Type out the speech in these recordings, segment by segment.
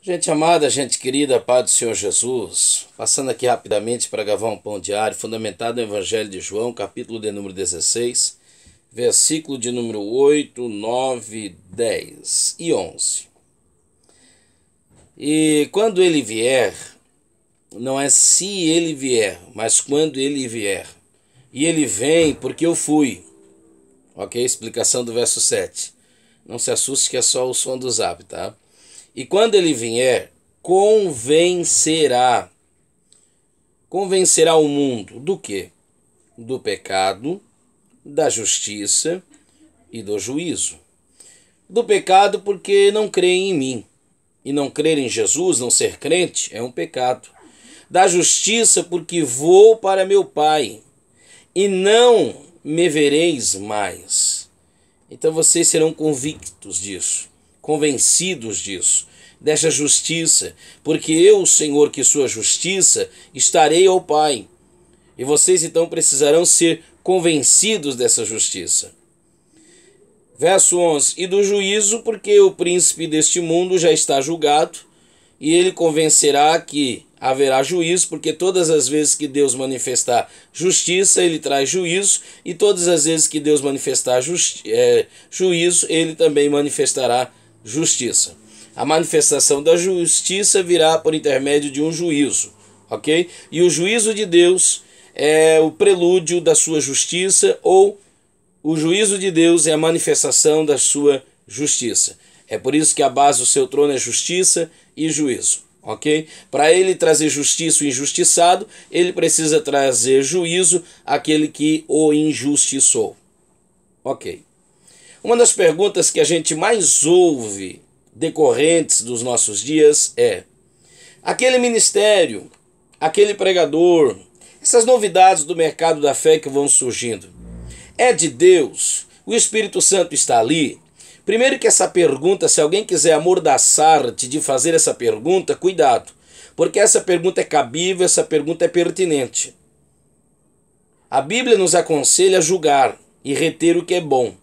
Gente amada, gente querida, Paz do Senhor Jesus, passando aqui rapidamente para gravar um pão diário, fundamentado no Evangelho de João, capítulo de número 16, versículo de número 8, 9, 10 e 11. E quando ele vier, não é se ele vier, mas quando ele vier. E ele vem porque eu fui. Ok? Explicação do verso 7. Não se assuste que é só o som do zap, tá? E quando ele vier, convencerá. Convencerá o mundo do quê? Do pecado, da justiça e do juízo. Do pecado porque não creem em mim. E não crer em Jesus, não ser crente, é um pecado. Da justiça porque vou para meu Pai e não me vereis mais. Então vocês serão convictos disso, convencidos disso, dessa justiça, porque eu, Senhor, que sou a justiça, estarei ao Pai. E vocês então precisarão ser convencidos dessa justiça. Verso 11, e do juízo, porque o príncipe deste mundo já está julgado, e ele convencerá que haverá juízo, porque todas as vezes que Deus manifestar justiça, ele traz juízo, e todas as vezes que Deus manifestar juízo, ele também manifestará justiça. A manifestação da justiça virá por intermédio de um juízo, ok? E o juízo de Deus é o prelúdio da sua justiça, ou o juízo de Deus é a manifestação da sua justiça. É por isso que a base do seu trono é justiça e juízo, ok? Para ele trazer justiça o injustiçado, ele precisa trazer juízo àquele que o injustiçou, ok? Uma das perguntas que a gente mais ouve decorrentes dos nossos dias é: aquele ministério, aquele pregador, essas novidades do mercado da fé que vão surgindo, é de Deus? O Espírito Santo está ali? Primeiro que essa pergunta, se alguém quiser amordaçar-te de fazer essa pergunta, cuidado, porque essa pergunta é cabível, essa pergunta é pertinente. A Bíblia nos aconselha a julgar e reter o que é bom.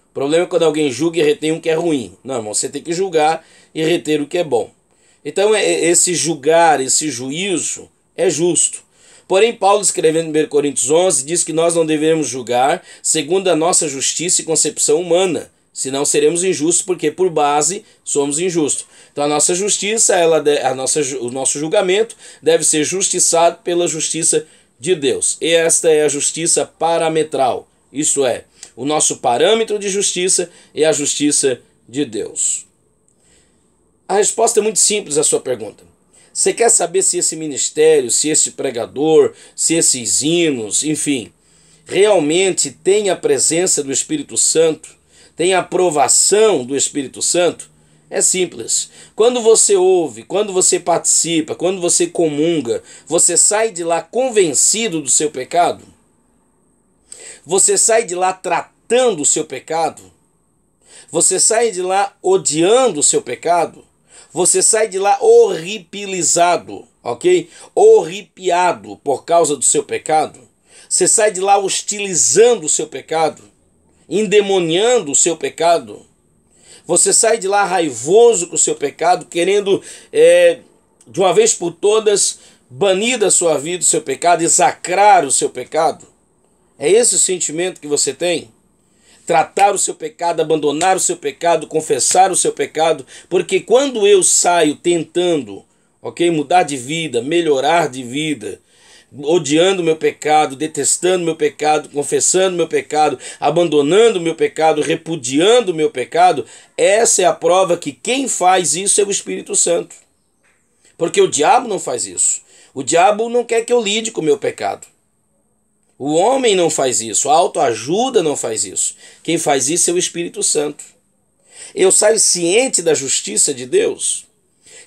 O problema é quando alguém julga e retém o que é ruim. Não, irmão, você tem que julgar e reter o que é bom. Então, esse julgar, esse juízo é justo. Porém, Paulo, escrevendo em 1 Coríntios 11, diz que nós não devemos julgar segundo a nossa justiça e concepção humana, senão seremos injustos, porque por base somos injustos. Então a nossa justiça, o nosso julgamento deve ser justiçado pela justiça de Deus. E esta é a justiça parametral, isto é, o nosso parâmetro de justiça é a justiça de Deus. A resposta é muito simples à sua pergunta. Você quer saber se esse ministério, se esse pregador, se esses hinos, enfim, realmente tem a presença do Espírito Santo, tem a aprovação do Espírito Santo? É simples. Quando você ouve, quando você participa, quando você comunga, você sai de lá convencido do seu pecado? Você sai de lá tratando o seu pecado? Você sai de lá odiando o seu pecado? Você sai de lá horripilizado, ok? Horripiado por causa do seu pecado? Você sai de lá hostilizando o seu pecado? Endemoniando o seu pecado? Você sai de lá raivoso com o seu pecado, querendo, de uma vez por todas, banir da sua vida o seu pecado, execrar o seu pecado? É esse o sentimento que você tem? Tratar o seu pecado, abandonar o seu pecado, confessar o seu pecado, porque quando eu saio tentando, ok, mudar de vida, melhorar de vida, odiando meu pecado, detestando meu pecado, confessando meu pecado, abandonando meu pecado, repudiando meu pecado, essa é a prova que quem faz isso é o Espírito Santo. Porque o diabo não faz isso. O diabo não quer que eu lide com o meu pecado. O homem não faz isso, a autoajuda não faz isso. Quem faz isso é o Espírito Santo. Eu saio ciente da justiça de Deus.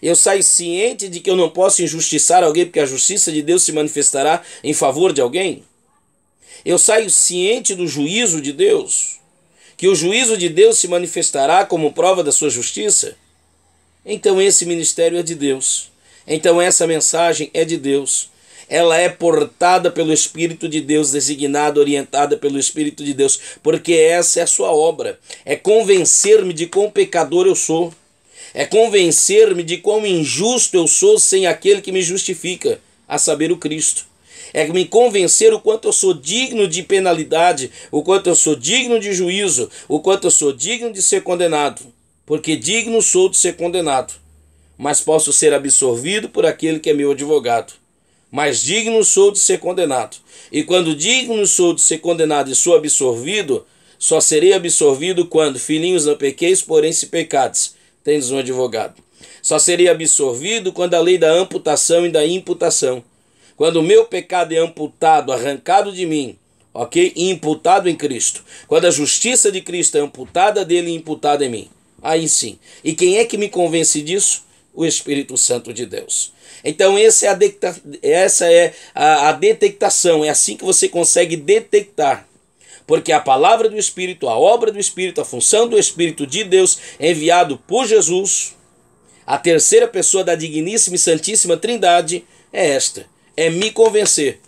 Eu saio ciente de que eu não posso injustiçar alguém porque a justiça de Deus se manifestará em favor de alguém. Eu saio ciente do juízo de Deus, que o juízo de Deus se manifestará como prova da sua justiça. Então esse ministério é de Deus. Então essa mensagem é de Deus. Ela é portada pelo Espírito de Deus, designada, orientada pelo Espírito de Deus, porque essa é a sua obra, é convencer-me de quão pecador eu sou, É convencer-me de quão injusto eu sou sem aquele que me justifica, a saber, o Cristo. É me convencer o quanto eu sou digno de penalidade, o quanto eu sou digno de juízo, o quanto eu sou digno de ser condenado. Porque digno sou de ser condenado, mas posso ser absolvido por aquele que é meu advogado. Mas digno sou de ser condenado. E quando digno sou de ser condenado e sou absolvido, só serei absolvido quando, filhinhos, não pequeis, porém se pecades, tendes um advogado. Só serei absolvido quando a lei da amputação e da imputação. Quando o meu pecado é amputado, arrancado de mim, ok? E imputado em Cristo. Quando a justiça de Cristo é amputada dele e imputada em mim. Aí sim. E quem é que me convence disso? O Espírito Santo de Deus. Então essa é a detectação. É assim que você consegue detectar. Porque a palavra do Espírito, a obra do Espírito, a função do Espírito de Deus enviado por Jesus, a terceira pessoa da digníssima e santíssima Trindade, é esta. É me convencer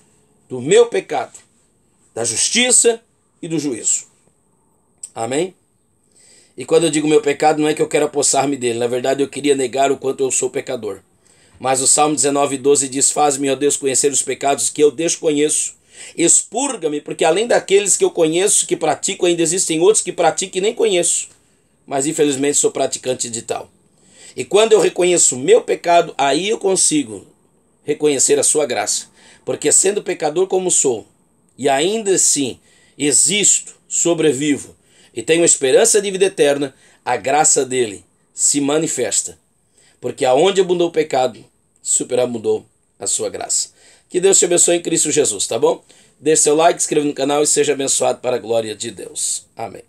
do meu pecado, da justiça e do juízo. Amém? E quando eu digo meu pecado, não é que eu quero apossar-me dele. Na verdade, eu queria negar o quanto eu sou pecador. Mas o Salmo 19:12 diz: faz-me, ó Deus, conhecer os pecados que eu desconheço. Expurga-me, porque além daqueles que eu conheço, que pratico, ainda existem outros que pratico e nem conheço. Mas infelizmente sou praticante de tal. E quando eu reconheço o meu pecado, aí eu consigo reconhecer a sua graça. Porque sendo pecador como sou, e ainda assim existo, sobrevivo, e tenho esperança de vida eterna, a graça dele se manifesta. Porque aonde abundou o pecado, superabundou a sua graça. Que Deus te abençoe em Cristo Jesus, tá bom? Deixe seu like, inscreva no canal e seja abençoado para a glória de Deus. Amém.